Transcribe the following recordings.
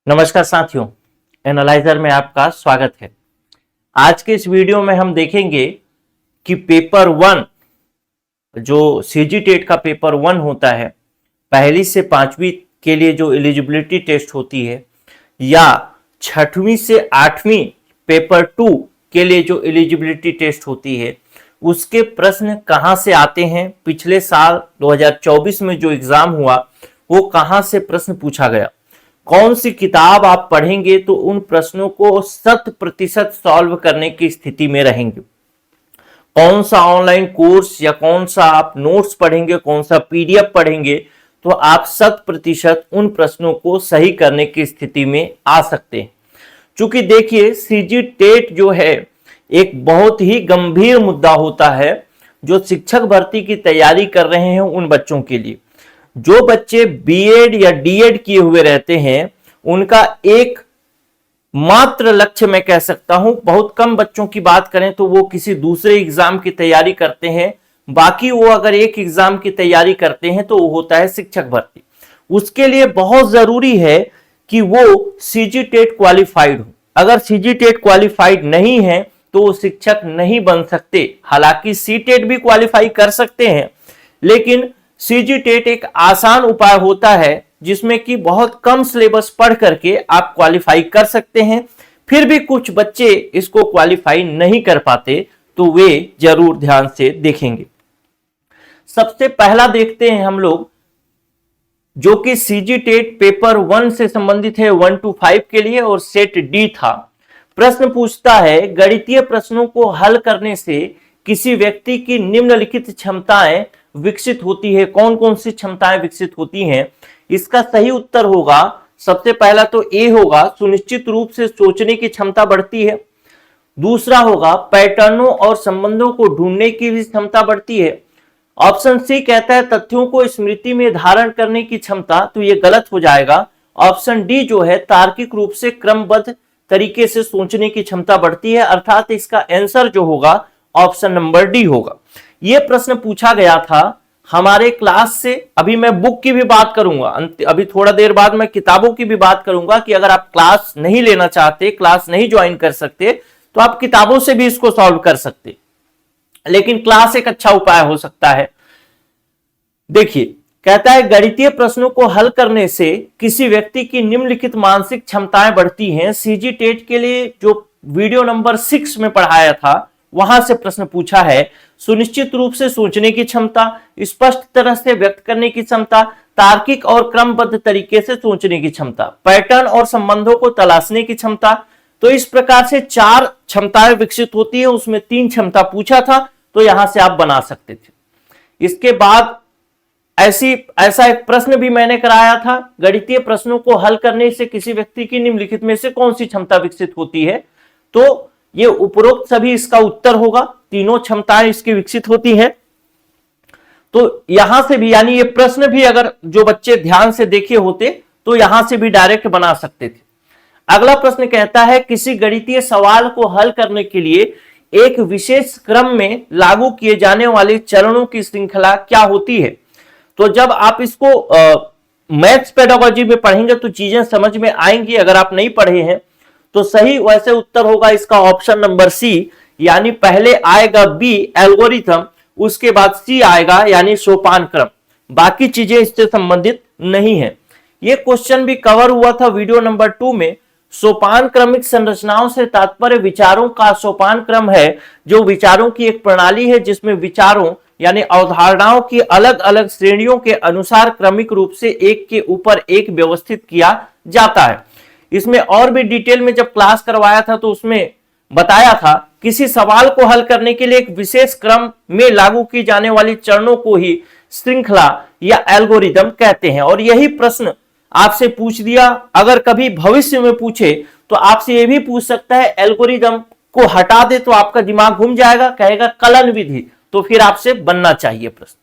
नमस्कार साथियों, एनालाइजर में आपका स्वागत है। आज के इस वीडियो में हम देखेंगे कि पेपर 1 जो सीजी टेट का पेपर 1 होता है, पहली से 5वीं के लिए जो एलिजिबिलिटी टेस्ट होती है, या 6वीं से 8वीं पेपर 2 के लिए जो एलिजिबिलिटी टेस्ट होती है, उसके प्रश्न कहां से आते हैं। पिछले साल 2024 में जो एग्जाम हुआ वो कहां से प्रश्न पूछा गया, कौन सी किताब आप पढ़ेंगे तो उन प्रश्नों को 100% सॉल्व करने की स्थिति में रहेंगे। कौन सा ऑनलाइन कोर्स या कौन सा आप नोट्स पढ़ेंगे, कौन सा पीडीएफ पढ़ेंगे तो आप 100% उन प्रश्नों को सही करने की स्थिति में आ सकते हैं। चूंकि देखिए, सीजी टेट जो है एक बहुत ही गंभीर मुद्दा होता है जो शिक्षक भर्ती की तैयारी कर रहे हैं उन बच्चों के लिए। जो बच्चे बीएड या डीएड किए हुए रहते हैं, उनका एक मात्र लक्ष्य मैं कह सकता हूं, बहुत कम बच्चों की बात करें तो वो किसी दूसरे एग्जाम की तैयारी करते हैं, बाकी वो अगर एक एग्जाम की तैयारी करते हैं तो वो होता है शिक्षक भर्ती। उसके लिए बहुत जरूरी है कि वो सीजी टेट क्वालिफाइड हो। अगर सीजी टेट क्वालिफाइड नहीं है तो वो शिक्षक नहीं बन सकते। हालांकि सी टेट भी क्वालिफाई कर सकते हैं, लेकिन सीजी टेट एक आसान उपाय होता है जिसमें कि बहुत कम सिलेबस पढ़ करके आप क्वालिफाई कर सकते हैं। फिर भी कुछ बच्चे इसको क्वालिफाई नहीं कर पाते, तो वे जरूर ध्यान से देखेंगे। सबसे पहला देखते हैं हम लोग, जो कि सीजी टेट पेपर 1 से संबंधित है, 1 to 5 के लिए, और सेट डी था। प्रश्न पूछता है, गणितीय प्रश्नों को हल करने से किसी व्यक्ति की निम्नलिखित क्षमताएं विकसित होती है। कौन कौन सी क्षमताएं विकसित होती हैं? इसका सही उत्तर होगा, सबसे पहला तो ए होगा, सुनिश्चित रूप से सोचने की क्षमता बढ़ती है। दूसरा होगा, पैटर्नों और संबंधों को ढूंढने की भी क्षमता बढ़ती है। ऑप्शन सी कहता है तथ्यों को स्मृति में धारण करने की क्षमता, तो ये गलत हो जाएगा। ऑप्शन डी जो है, तार्किक रूप से क्रमबद्ध तरीके से सोचने की क्षमता बढ़ती है, अर्थात इसका आंसर जो होगा ऑप्शन नंबर डी होगा। यह प्रश्न पूछा गया था हमारे क्लास से। अभी मैं बुक की भी बात करूंगा, अभी थोड़ा देर बाद मैं किताबों की भी बात करूंगा कि अगर आप क्लास नहीं लेना चाहते, क्लास नहीं ज्वाइन कर सकते, तो आप किताबों से भी इसको सॉल्व कर सकते, लेकिन क्लास एक अच्छा उपाय हो सकता है। देखिए, कहता है गणितीय प्रश्नों को हल करने से किसी व्यक्ति की निम्नलिखित मानसिक क्षमताएं बढ़ती हैं। सीजी टेट के लिए जो वीडियो नंबर 6 में पढ़ाया था, वहां से प्रश्न पूछा है। सुनिश्चित रूप से सोचने की क्षमता, स्पष्ट तरह से व्यक्त करने की क्षमता, तार्किक और क्रमबद्ध तरीके से सोचने की क्षमता, पैटर्न और संबंधों को तलाशने की क्षमता। तो इस प्रकार से 4 क्षमताएं विकसित होती है, उसमें 3 क्षमता पूछा था, तो यहां से आप बना सकते थे। इसके बाद ऐसा एक प्रश्न भी मैंने कराया था, गणितीय प्रश्नों को हल करने से किसी व्यक्ति की निम्नलिखित में से कौन सी क्षमता विकसित होती है? तो ये उपरोक्त सभी इसका उत्तर होगा, तीनों क्षमताएं इसकी विकसित होती हैं। तो यहां से भी, यानी ये प्रश्न भी अगर जो बच्चे ध्यान से देखे होते तो यहां से भी डायरेक्ट बना सकते थे। अगला प्रश्न कहता है, किसी गणितीय सवाल को हल करने के लिए एक विशेष क्रम में लागू किए जाने वाले चरणों की श्रृंखला क्या होती है? तो जब आप इसको मैथ्स पेडागोजी में पढ़ेंगे तो चीजें समझ में आएंगी। अगर आप नहीं पढ़े हैं तो सही वैसे उत्तर होगा इसका ऑप्शन नंबर सी, यानी पहले आएगा बी एल्गोरिथम, उसके बाद सी आएगा यानी सोपान क्रम। बाकी चीजें इससे संबंधित नहीं है। यह क्वेश्चन भी कवर हुआ था वीडियो नंबर 2 में। सोपान क्रमिक संरचनाओं से तात्पर्य विचारों का सोपान क्रम है, जो विचारों की एक प्रणाली है जिसमें विचारों यानी अवधारणाओं की अलग अलग श्रेणियों के अनुसार क्रमिक रूप से एक के ऊपर एक व्यवस्थित किया जाता है। इसमें और भी डिटेल में जब क्लास करवाया था तो उसमें बताया था, किसी सवाल को हल करने के लिए एक विशेष क्रम में लागू की जाने वाली चरणों को ही श्रृंखला या एल्गोरिदम कहते हैं। और यही प्रश्न आपसे पूछ दिया, अगर कभी भविष्य में पूछे तो आपसे यह भी पूछ सकता है, एल्गोरिदम को हटा दे तो आपका दिमाग घूम जाएगा, कहेगा कलन विधि, तो फिर आपसे बनना चाहिए प्रश्न।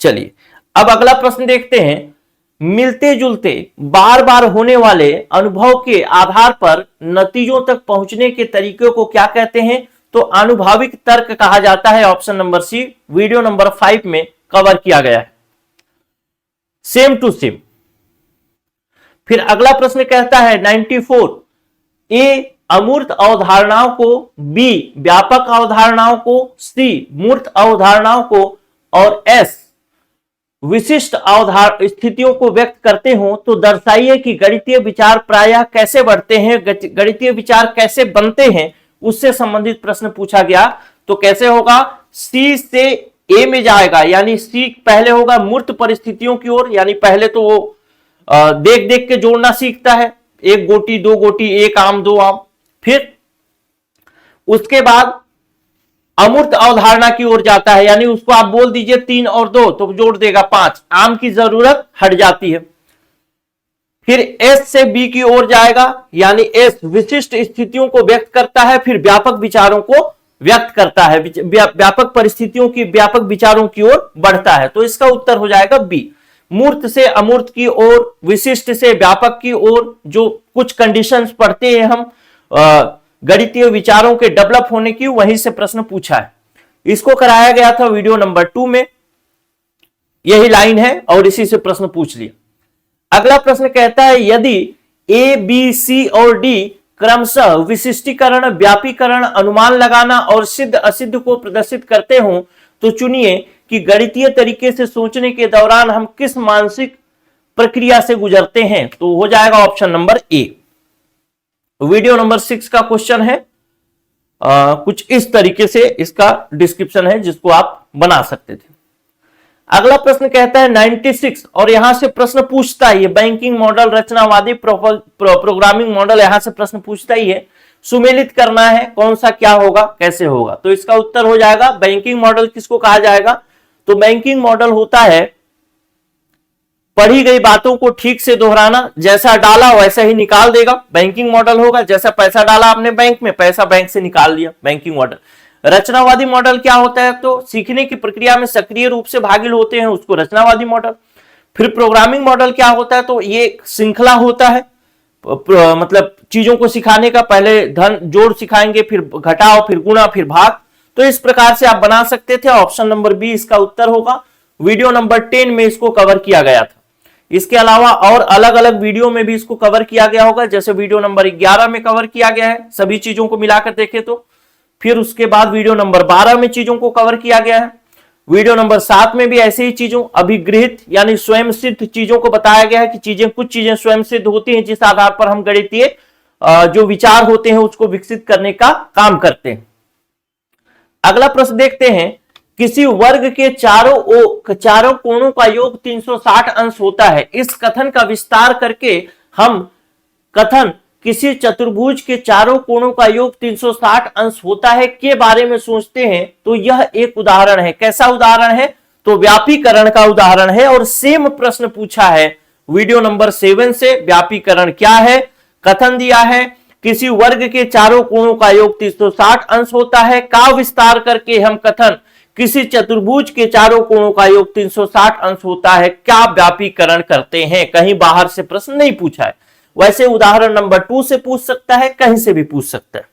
चलिए अब अगला प्रश्न देखते हैं, मिलते जुलते बार बार होने वाले अनुभव के आधार पर नतीजों तक पहुंचने के तरीके को क्या कहते हैं? तो आनुभाविक तर्क कहा जाता है। Option number C video number 5 में कवर किया गया है। सेम टू सेम फिर अगला प्रश्न कहता है 94, ए अमूर्त अवधारणाओं को, बी व्यापक अवधारणाओं को, सी मूर्त अवधारणाओं को और एस विशिष्ट स्थितियों को व्यक्त करते हो तो दर्शाइए कि गणितीय विचार प्रायः कैसे बढ़ते हैं, गणितीय विचार कैसे बनते हैं, उससे संबंधित प्रश्न पूछा गया। तो कैसे होगा, सी से ए में जाएगा, यानी सी पहले होगा मूर्त परिस्थितियों की ओर, यानी पहले तो वो देख देख के जोड़ना सीखता है, एक गोटी दो गोटी, एक आम दो आम। फिर उसके बाद अमूर्त अवधारणा की ओर जाता है, यानी उसको आप बोल दीजिए 3 और 2 तो जोड़ देगा 5, आम की जरूरत हट जाती है। फिर एस से बी की ओर जाएगा, यानी एस विशिष्ट स्थितियों को व्यक्त करता है, फिर व्यापक विचारों को व्यक्त करता है, व्यापक परिस्थितियों की, व्यापक विचारों की ओर बढ़ता है। तो इसका उत्तर हो जाएगा बी। मूर्त से अमूर्त की ओर, विशिष्ट से व्यापक की ओर, जो कुछ कंडीशंस पढ़ते हैं हम गणितीय विचारों के डेवलप होने की, वहीं से प्रश्न पूछा है। इसको कराया गया था वीडियो नंबर 2 में, यही लाइन है और इसी से प्रश्न पूछ लिया। अगला प्रश्न कहता है यदि ए बी सी और डी क्रमशः विशिष्टीकरण, व्यापीकरण, अनुमान लगाना और सिद्ध असिद्ध को प्रदर्शित करते हो तो चुनिए कि गणितीय तरीके से सोचने के दौरान हम किस मानसिक प्रक्रिया से गुजरते हैं। तो हो जाएगा option number A. Video number 6 का क्वेश्चन है, कुछ इस तरीके से इसका डिस्क्रिप्शन है जिसको आप बना सकते थे। अगला प्रश्न कहता है 96, और यहां से प्रश्न पूछता ही है बैंकिंग मॉडल, रचनावादी, प्रोग्रामिंग मॉडल, यहां से प्रश्न पूछता ही है। सुमेलित करना है कौन सा क्या होगा, कैसे होगा। तो इसका उत्तर हो जाएगा बैंकिंग मॉडल किसको कहा जाएगा, तो बैंकिंग मॉडल होता है पढ़ी गई बातों को ठीक से दोहराना, जैसा डाला वैसा ही निकाल देगा, बैंकिंग मॉडल होगा। जैसा पैसा डाला आपने बैंक में, पैसा बैंक से निकाल दिया, बैंकिंग मॉडल। रचनावादी मॉडल क्या होता है, तो सीखने की प्रक्रिया में सक्रिय रूप से भागिल होते हैं, उसको रचनावादी मॉडल। फिर प्रोग्रामिंग मॉडल क्या होता है, तो ये श्रृंखला होता है, मतलब चीजों को सिखाने का, पहले धन जोड़ सिखाएंगे, फिर घटाओ, फिर गुणा, फिर भाग। तो इस प्रकार से आप बना सकते थे। ऑप्शन नंबर बी इसका उत्तर होगा। वीडियो नंबर 10 में इसको कवर किया गया था। इसके अलावा और अलग अलग वीडियो में भी इसको कवर किया गया होगा, जैसे वीडियो नंबर 11 में कवर किया गया है, सभी चीजों को मिलाकर देखें तो। फिर उसके बाद वीडियो नंबर 12 में चीजों को कवर किया गया है। वीडियो नंबर 7 में भी ऐसे ही चीजों, अभिगृहित यानी स्वयं सिद्ध चीजों को बताया गया है कि कुछ चीजें स्वयं सिद्ध होती हैं, जिस आधार पर हम गणितीय जो विचार होते हैं उसको विकसित करने का काम करते हैं। अगला प्रश्न देखते हैं, किसी वर्ग के चारों कोणों का योग 360 अंश होता है। इस कथन का विस्तार करके हम कथन किसी चतुर्भुज के चारों कोणों का योग 360 अंश होता है के बारे में सोचते हैं। तो यह एक उदाहरण है। कैसा उदाहरण है, तो व्यापीकरण का उदाहरण है। और सेम प्रश्न पूछा है वीडियो नंबर 7 से। व्यापीकरण क्या है, कथन दिया है किसी वर्ग के चारों कोणों का योग 360 अंश होता है, का विस्तार करके हम कथन किसी चतुर्भुज के चारों कोणों का योग 360 अंश होता है, क्या व्यापीकरण करते हैं। कहीं बाहर से प्रश्न नहीं पूछा है। वैसे उदाहरण नंबर 2 से पूछ सकता है, कहीं से भी पूछ सकता है।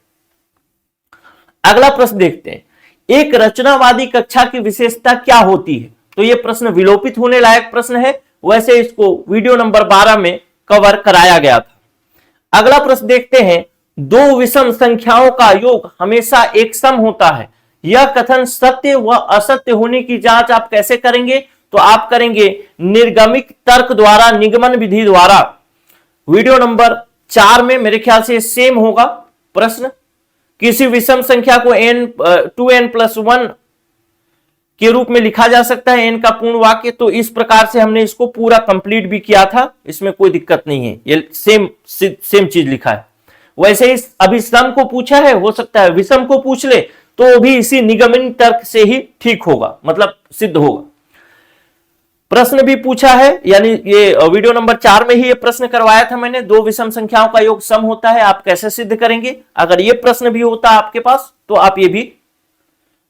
अगला प्रश्न देखते हैं, एक रचनावादी कक्षा की विशेषता क्या होती है। तो यह प्रश्न विलोपित होने लायक प्रश्न है, वैसे इसको वीडियो नंबर 12 में कवर कराया गया था। अगला प्रश्न देखते हैं, दो विषम संख्याओं का योग हमेशा एक सम होता है। यह कथन सत्य व असत्य होने की जांच आप कैसे करेंगे, तो आप करेंगे निर्गमिक तर्क द्वारा, निगमन विधि द्वारा। वीडियो नंबर 4 में मेरे ख्याल से सेम होगा प्रश्न। किसी विषम संख्या को n+1 के रूप में लिखा जा सकता है, n का पूर्ण वाक्य। तो इस प्रकार से हमने इसको पूरा कंप्लीट भी किया था, इसमें कोई दिक्कत नहीं है, ये सेम चीज लिखा है। वैसे ही अभी सम को पूछा है, हो सकता है विषम को पूछ ले तो भी इसी निगमन तर्क से ही ठीक होगा, मतलब सिद्ध होगा। प्रश्न भी पूछा है, यानी ये वीडियो नंबर 4 में ही ये प्रश्न करवाया था मैंने, दो विषम संख्याओं का योग सम होता है, आप कैसे सिद्ध करेंगे। अगर ये प्रश्न भी होता आपके पास तो आप ये भी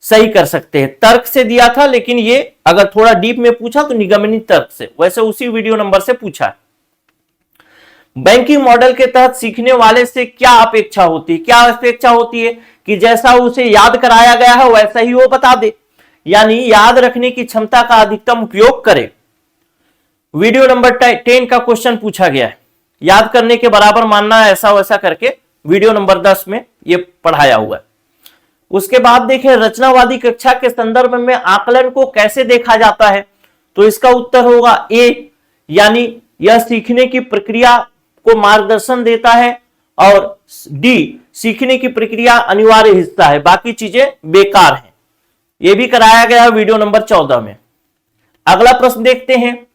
सही कर सकते हैं। तर्क से दिया था, लेकिन ये अगर थोड़ा डीप में पूछा तो निगमनी तर्क से, वैसे उसी वीडियो नंबर से पूछा है। बैंकिंग मॉडल के तहत सीखने वाले से क्या अपेक्षा होती है, क्या अपेक्षा होती है कि जैसा उसे याद कराया गया है वैसा ही वो बता दे, यानी याद रखने की क्षमता का अधिकतम उपयोग करे। वीडियो नंबर 10 का क्वेश्चन पूछा गया है, याद करने के बराबर मानना है, ऐसा वैसा करके वीडियो नंबर 10 में ये पढ़ाया हुआ है। उसके बाद देखें रचनावादी कक्षा के संदर्भ में आकलन को कैसे देखा जाता है, तो इसका उत्तर होगा ए, यानी यह सीखने की प्रक्रिया को मार्गदर्शन देता है, और डी, सीखने की प्रक्रिया अनिवार्य हिस्सा है, बाकी चीजें बेकार हैं। यह भी कराया गया है वीडियो नंबर 14 में। अगला प्रश्न देखते हैं,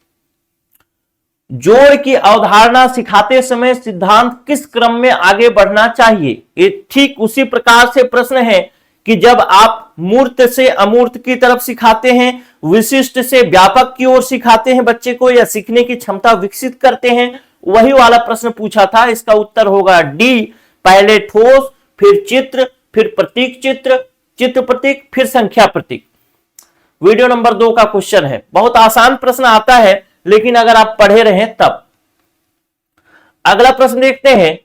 जोड़ की अवधारणा सिखाते समय सिद्धांत किस क्रम में आगे बढ़ना चाहिए। ये ठीक उसी प्रकार से प्रश्न है कि जब आप मूर्त से अमूर्त की तरफ सिखाते हैं, विशिष्ट से व्यापक की ओर सिखाते हैं बच्चे को, या सीखने की क्षमता विकसित करते हैं, वही वाला प्रश्न पूछा था। इसका उत्तर होगा डी, पहले ठोस, फिर चित्र, फिर प्रतीक चित्र, चित्र प्रतीक, फिर संख्या प्रतीक। वीडियो नंबर 2 का क्वेश्चन है, बहुत आसान प्रश्न आता है, लेकिन अगर आप पढ़े रहें तब। अगला प्रश्न देखते हैं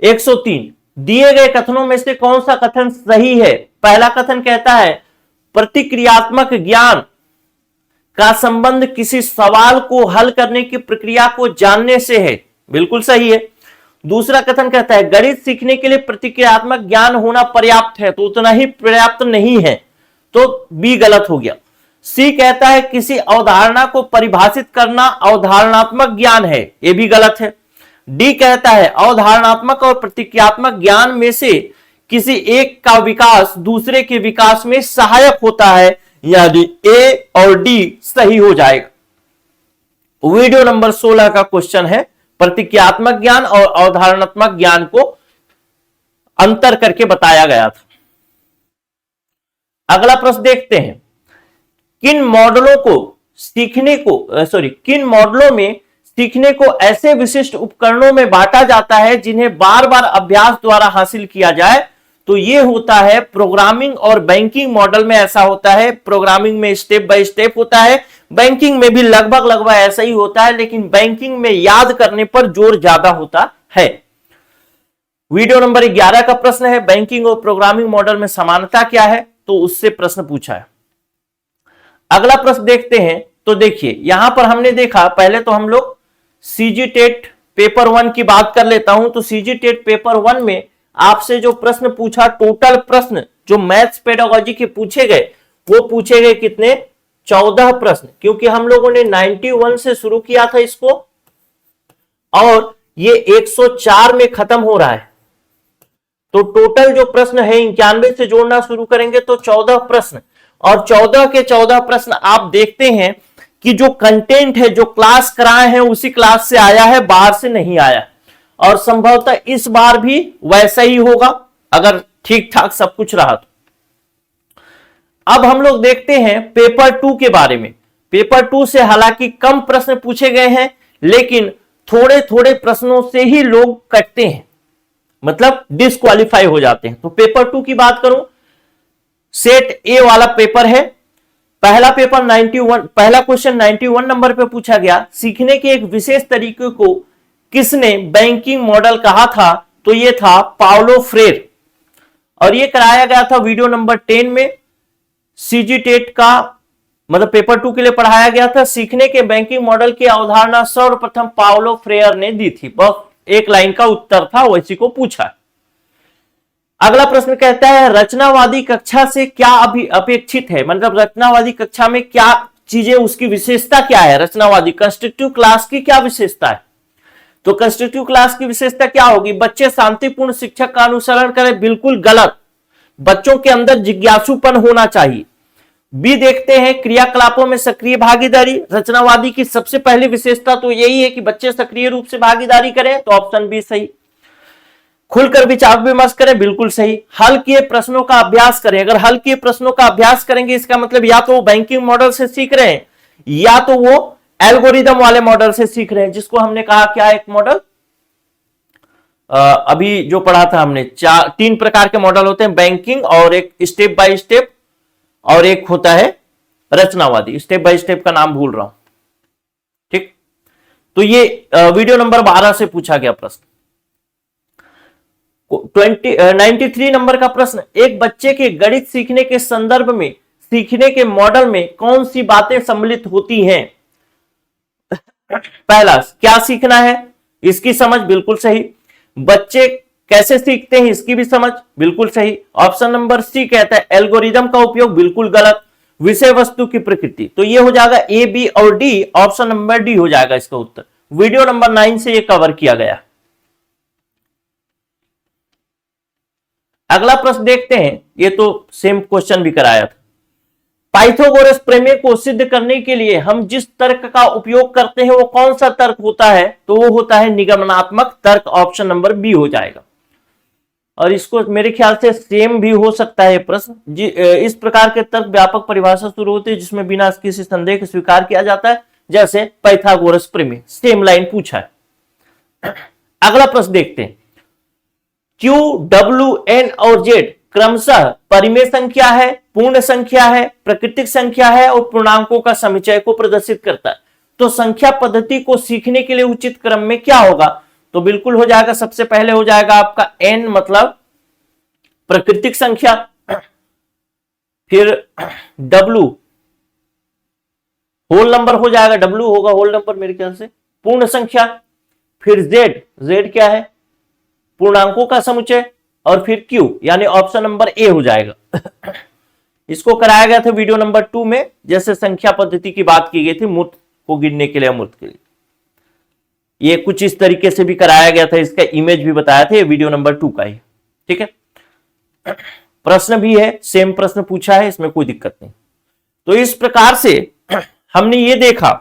103, दिए गए कथनों में से कौन सा कथन सही है। पहला कथन कहता है प्रतिक्रियात्मक ज्ञान का संबंध किसी सवाल को हल करने की प्रक्रिया को जानने से है, बिल्कुल सही है। दूसरा कथन कहता है गणित सीखने के लिए प्रतिक्रियात्मक ज्ञान होना पर्याप्त है, तो उतना ही पर्याप्त नहीं है, तो बी गलत हो गया। सी कहता है किसी अवधारणा को परिभाषित करना अवधारणात्मक ज्ञान है, यह भी गलत है। डी कहता है अवधारणात्मक और प्रतिक्रियात्मक ज्ञान में से किसी एक का विकास दूसरे के विकास में सहायक होता है, यानी ए और डी सही हो जाएगा। वीडियो नंबर 16 का क्वेश्चन है, प्रतिक्रियात्मक ज्ञान और अवधारणात्मक ज्ञान को अंतर करके बताया गया था। अगला प्रश्न देखते हैं, किन मॉडलों में सीखने को ऐसे विशिष्ट उपकरणों में बांटा जाता है जिन्हें बार बार अभ्यास द्वारा हासिल किया जाए, तो यह होता है प्रोग्रामिंग और बैंकिंग मॉडल में ऐसा होता है। प्रोग्रामिंग में स्टेप बाय स्टेप होता है, बैंकिंग में भी लगभग ऐसा ही होता है, लेकिन बैंकिंग में याद करने पर जोर ज्यादा होता है। वीडियो नंबर 11 का प्रश्न है, बैंकिंग और प्रोग्रामिंग मॉडल में समानता क्या है, तो उससे प्रश्न पूछा है। अगला प्रश्न देखते हैं, तो देखिए यहां पर हमने देखा, पहले तो हम लोग सीजी टेट पेपर 1 की बात कर लेता हूं। तो सीजी टेट पेपर 1 में आपसे जो प्रश्न पूछा, टोटल प्रश्न जो मैथ्स पेडागोजी के पूछे गए, वो पूछे गए कितने, 14 प्रश्न, क्योंकि हम लोगों ने 91 से शुरू किया था इसको, और ये 104 में खत्म हो रहा है। तो टोटल जो प्रश्न है 91 से जोड़ना शुरू करेंगे तो 14 प्रश्न, और 14 के 14 प्रश्न आप देखते हैं कि जो कंटेंट है, जो क्लास कराए हैं उसी क्लास से आया है, बाहर से नहीं आया, और संभवतः इस बार भी वैसा ही होगा अगर ठीक ठाक सब कुछ रहा तो। अब हम लोग देखते हैं पेपर 2 के बारे में। पेपर 2 से हालांकि कम प्रश्न पूछे गए हैं, लेकिन थोड़े थोड़े प्रश्नों से ही लोग कटते हैं, मतलब डिस्क्वालीफाई हो जाते हैं। तो पेपर 2 की बात करूं, सेट ए वाला पेपर है। पहला क्वेश्चन 91 नंबर पे पूछा गया, सीखने के एक विशेष तरीके को किसने बैंकिंग मॉडल कहा था, तो ये था पाउलो फ्रेर, और ये कराया गया था वीडियो नंबर 10 में। सीजी टेट का मतलब पेपर 2 के लिए पढ़ाया गया था। सीखने के बैंकिंग मॉडल की अवधारणा सर्वप्रथम पाउलो फ्रेयर ने दी थी, बस एक लाइन का उत्तर था, वैसी को पूछा। अगला प्रश्न कहता है रचनावादी कक्षा से क्या अपेक्षित है, मतलब रचनावादी कक्षा में क्या चीजें, उसकी विशेषता क्या है। रचनावादी कंस्ट्रक्टिव क्लास की क्या विशेषता है, तो कंस्ट्रक्टिव क्लास की विशेषता क्या होगी, बच्चे शांतिपूर्ण शिक्षक का अनुसरण करें, बिल्कुल गलत। बच्चों के अंदर जिज्ञासुपन होना चाहिए। बी देखते हैं क्रियाकलापों में सक्रिय भागीदारी। रचनावादी की सबसे पहली विशेषता तो यही है कि बच्चे सक्रिय रूप से भागीदारी करें, तो ऑप्शन बी सही। खुलकर विचार विमर्श करें, बिल्कुल सही। हल किए प्रश्नों का अभ्यास करें, अगर हल किए प्रश्नों का अभ्यास करेंगे इसका मतलब या तो वो बैंकिंग मॉडल से सीख रहे हैं या तो वो एल्गोरिदम वाले मॉडल से सीख रहे हैं, जिसको हमने कहा क्या एक मॉडल, अभी जो पढ़ा था हमने, 3 प्रकार के मॉडल होते हैं, बैंकिंग, और एक स्टेप बाय स्टेप, और एक होता है रचनावादी। स्टेप बाय स्टेप का नाम भूल रहा हूं, ठीक। तो ये वीडियो नंबर 12 से पूछा गया प्रश्न। 93 नंबर का प्रश्न, एक बच्चे के गणित सीखने के संदर्भ में सीखने के मॉडल में कौन सी बातें सम्मिलित होती हैं। पहला क्या सीखना है, इसकी समझ बिल्कुल सही। बच्चे कैसे सीखते हैं, इसकी भी समझ बिल्कुल सही। ऑप्शन नंबर सी कहता है एल्गोरिदम का उपयोग, बिल्कुल गलत। विषय वस्तु की प्रकृति, तो ये हो जाएगा ए, बी और डी। ऑप्शन नंबर डी हो जाएगा इसका उत्तर। वीडियो नंबर 9 से ये कवर किया गया। अगला प्रश्न देखते हैं, ये तो सेम क्वेश्चन भी कराया था। पाइथागोरस प्रमेय को सिद्ध करने के लिए हम जिस तर्क का उपयोग करते हैं वो कौन सा तर्क होता है, तो वो होता है निगमनात्मक तर्क। ऑप्शन नंबर बी हो जाएगा। और इसको मेरे ख्याल से सेम भी हो सकता है प्रश्न। इस प्रकार के तर्क व्यापक परिभाषा शुरू होती है जिसमें बिना किसी संदेह के स्वीकार किया जाता है, जैसे पाइथागोरस प्रमेय। सेम लाइन पूछा है। अगला प्रश्न देखते हैं। Q, W, N और Z क्रमशः परिमेय संख्या है, पूर्ण संख्या है, प्राकृतिक संख्या है और पूर्णांकों का समुच्चय को प्रदर्शित करता है। तो संख्या पद्धति को सीखने के लिए उचित क्रम में क्या होगा, तो बिल्कुल हो जाएगा, सबसे पहले हो जाएगा आपका N मतलब प्राकृतिक संख्या, फिर W होल नंबर हो जाएगा, W होगा होल नंबर मेरे ख्याल से, पूर्ण संख्या, फिर Z क्या है, पूर्णांकों का समुच्चय, और फिर Q यानी ऑप्शन नंबर ए हो जाएगा। इसको कराया गया था वीडियो नंबर 2 में, जैसे संख्या पद्धति की बात की गई थी मूर्त को गिनने के लिए, अमूर्त के लिए। ये कुछ इस तरीके से भी कराया गया था, इसका इमेज भी बताया था, ये वीडियो नंबर 2 का ही। ठीक है, प्रश्न भी है, सेम प्रश्न पूछा है, इसमें कोई दिक्कत नहीं। तो इस प्रकार से हमने ये देखा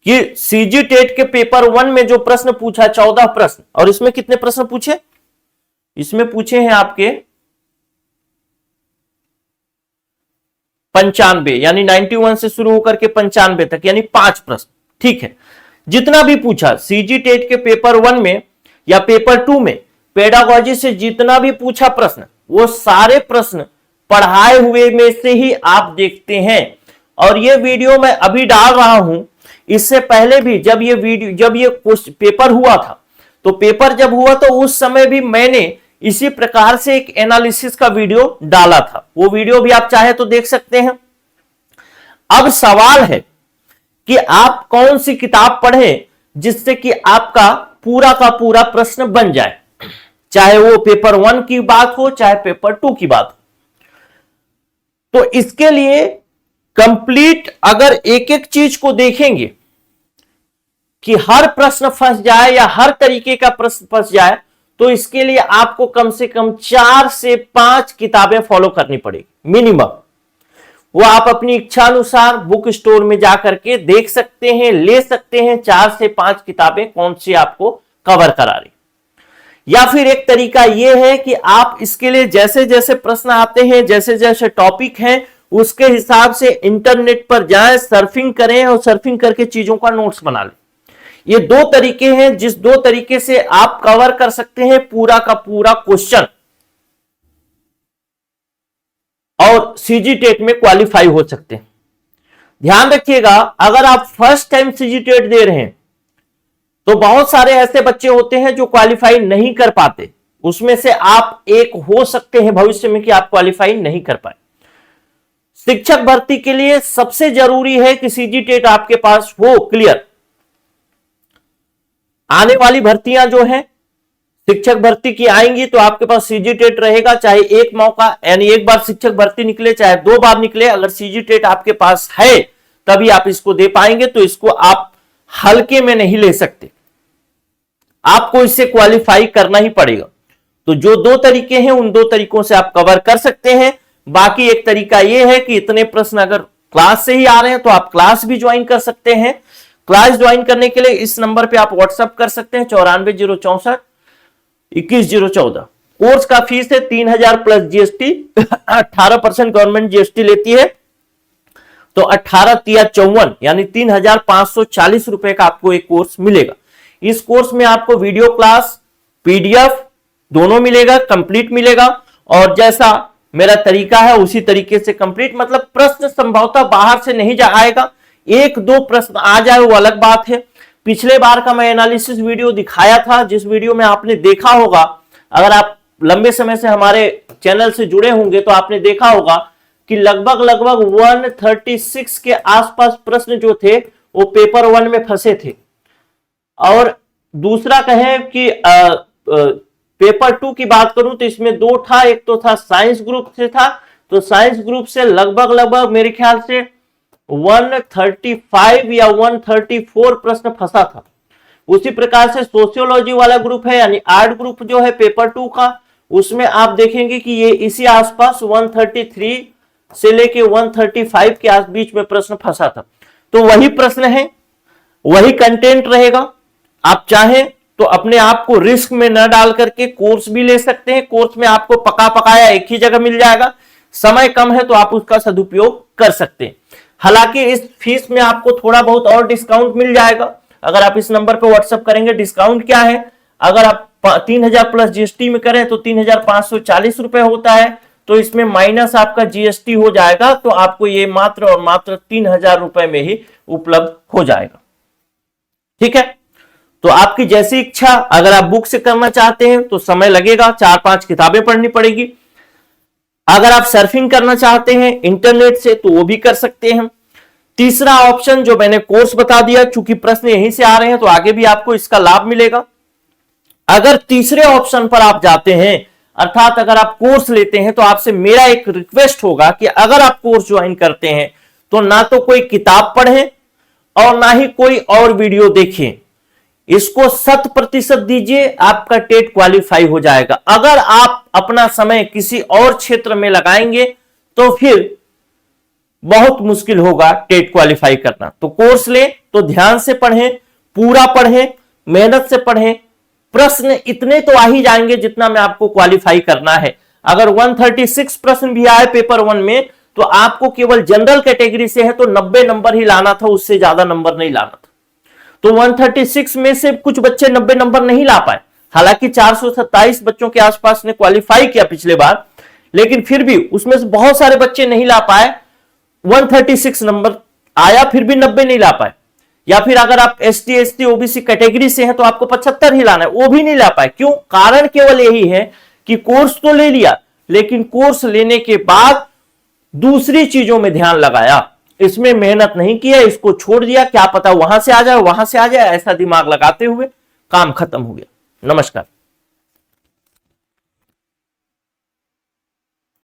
कि सीजी टेट के पेपर 1 में जो प्रश्न पूछा 14 प्रश्न, और इसमें कितने प्रश्न पूछे, इसमें पूछे हैं आपके 95, यानी 91 से शुरू होकर के 95 तक, यानी 5 प्रश्न। ठीक है, जितना भी पूछा सीजी टेट के पेपर 1 में या पेपर 2 में पेडागोजी से जितना भी पूछा प्रश्न, वो सारे प्रश्न पढ़ाए हुए में से ही आप देखते हैं। और ये वीडियो मैं अभी डाल रहा हूं, इससे पहले भी जब ये पेपर हुआ था, तो पेपर जब हुआ तो उस समय भी मैंने इसी प्रकार से एक एनालिसिस का वीडियो डाला था। वो वीडियो भी आप चाहे तो देख सकते हैं। अब सवाल है कि आप कौन सी किताब पढ़ें जिससे कि आपका पूरा का पूरा प्रश्न बन जाए, चाहे वो पेपर 1 की बात हो चाहे पेपर 2 की बात हो। तो इसके लिए कंप्लीट अगर एक एक चीज को देखेंगे कि हर प्रश्न फंस जाए या हर तरीके का प्रश्न फंस जाए, तो इसके लिए आपको कम से कम 4 से 5 किताबें फॉलो करनी पड़ेगी मिनिमम। वो आप अपनी इच्छा अनुसार बुक स्टोर में जाकर के देख सकते हैं, ले सकते हैं 4 से 5 किताबें कौन सी आपको कवर करा रही। या फिर एक तरीका यह है कि आप इसके लिए जैसे जैसे प्रश्न आते हैं, जैसे जैसे टॉपिक हैं, उसके हिसाब से इंटरनेट पर जाएं, सर्फिंग करें और सर्फिंग करके चीजों का नोट्स बना लें। ये 2 तरीके हैं जिस 2 तरीके से आप कवर कर सकते हैं पूरा का पूरा क्वेश्चन और सीजी टेट में क्वालिफाई हो सकते हैं। ध्यान रखिएगा, अगर आप फर्स्ट टाइम सीजी टेट दे रहे हैं तो बहुत सारे ऐसे बच्चे होते हैं जो क्वालिफाई नहीं कर पाते, उसमें से आप एक हो सकते हैं भविष्य में कि आप क्वालिफाई नहीं कर पाए। शिक्षक भर्ती के लिए सबसे जरूरी है कि सीजी टेट आपके पास हो क्लियर। आने वाली भर्तियां जो हैं शिक्षक भर्ती की आएंगी तो आपके पास सीजी टेट रहेगा, चाहे एक मौका यानी एक बार शिक्षक भर्ती निकले चाहे 2 बार निकले, अगर सीजी टेट आपके पास है तभी आप इसको दे पाएंगे। तो इसको आप हल्के में नहीं ले सकते, आपको इससे क्वालिफाई करना ही पड़ेगा। तो जो 2 तरीके हैं उन 2 तरीकों से आप कवर कर सकते हैं। बाकी एक तरीका यह है कि इतने प्रश्न अगर क्लास से ही आ रहे हैं तो आप क्लास भी ज्वाइन कर सकते हैं। क्लास ज्वाइन करने के लिए इस नंबर पे आप व्हाट्सएप कर सकते हैं 94 064 21 014। कोर्स का फीस है 3000 प्लस जीएसटी, 18% गवर्नमेंट जीएसटी लेती है, तो 18 तिया 54 यानी 3540 रुपए का आपको एक कोर्स मिलेगा। इस कोर्स में आपको वीडियो क्लास, पीडीएफ दोनों मिलेगा, कंप्लीट मिलेगा, और जैसा मेरा तरीका है उसी तरीके से कंप्लीट, मतलब प्रश्न संभवतः बाहर से नहीं आएगा, 1-2 प्रश्न आ जाए वो अलग बात है। पिछले बार का मैं एनालिसिस वीडियो दिखाया था, जिस वीडियो में आपने देखा होगा, अगर आप लंबे समय से हमारे चैनल से जुड़े होंगे तो आपने देखा होगा कि लगभग लगभग 136 के आसपास प्रश्न जो थे वो पेपर 1 में फंसे थे। और दूसरा कहें कि पेपर 2 की बात करूं तो इसमें दो था, एक तो था साइंस ग्रुप से था, तो साइंस ग्रुप से लगभग लगभग मेरे ख्याल से 135 या 134 प्रश्न फंसा था। उसी प्रकार से सोशियोलॉजी वाला ग्रुप है यानी आर्ट ग्रुप जो है पेपर 2 का, उसमें आप देखेंगे कि ये इसी आसपास 133 से लेके 135 के बीच में प्रश्न फंसा था। तो वही प्रश्न है, वही कंटेंट रहेगा। आप चाहें तो अपने आप को रिस्क में न डाल करके कोर्स भी ले सकते हैं। कोर्स में आपको पका पकाया एक ही जगह मिल जाएगा, समय कम है तो आप उसका सदुपयोग कर सकते हैं। हालांकि इस फीस में आपको थोड़ा बहुत और डिस्काउंट मिल जाएगा अगर आप इस नंबर पर व्हाट्सएप करेंगे। डिस्काउंट क्या है, अगर आप 3000 प्लस जीएसटी में करें तो 3540 रुपए होता है, तो इसमें माइनस आपका जीएसटी हो जाएगा, तो आपको ये मात्र और मात्र 3000 रुपए में ही उपलब्ध हो जाएगा। ठीक है, तो आपकी जैसी इच्छा, अगर आप बुक से करना चाहते हैं तो समय लगेगा, 4-5 किताबें पढ़नी पड़ेगी। अगर आप सर्फिंग करना चाहते हैं इंटरनेट से तो वो भी कर सकते हैं। तीसरा ऑप्शन जो मैंने कोर्स बता दिया, चूंकि प्रश्न यहीं से आ रहे हैं तो आगे भी आपको इसका लाभ मिलेगा। अगर तीसरे ऑप्शन पर आप जाते हैं, अर्थात अगर आप कोर्स लेते हैं, तो आपसे मेरा एक रिक्वेस्ट होगा कि अगर आप कोर्स ज्वाइन करते हैं तो ना तो कोई किताब पढ़ें और ना ही कोई और वीडियो देखें। इसको 100% दीजिए, आपका टेट क्वालिफाई हो जाएगा। अगर आप अपना समय किसी और क्षेत्र में लगाएंगे तो फिर बहुत मुश्किल होगा टेट क्वालिफाई करना। तो कोर्स लें तो ध्यान से पढ़ें, पूरा पढ़ें, मेहनत से पढ़ें। प्रश्न इतने तो आ ही जाएंगे जितना में आपको क्वालिफाई करना है। अगर 136 प्रश्न भी आए पेपर 1 में तो आपको केवल जनरल कैटेगरी से है तो 90 नंबर ही लाना था, उससे ज्यादा नंबर नहीं लाना था। तो 136 में से कुछ बच्चे 90 नंबर नहीं ला पाए, हालांकि 427 बच्चों के आसपास ने क्वालिफाई किया पिछले बार, लेकिन फिर भी उसमें से बहुत सारे बच्चे नहीं ला पाए। 136 नंबर आया फिर भी 90 नहीं ला पाए। या फिर अगर आप एसटी एसटी ओबीसी कैटेगरी से हैं तो आपको 75 ही लाना है, वो भी नहीं ला पाए। क्यों? कारण केवल यही है कि कोर्स तो ले लिया, लेकिन कोर्स लेने के बाद दूसरी चीजों में ध्यान लगाया, इसमें मेहनत नहीं किया, इसको छोड़ दिया, क्या पता वहां से आ जाए, वहां से आ जाए, ऐसा दिमाग लगाते हुए काम खत्म हो गया। नमस्कार।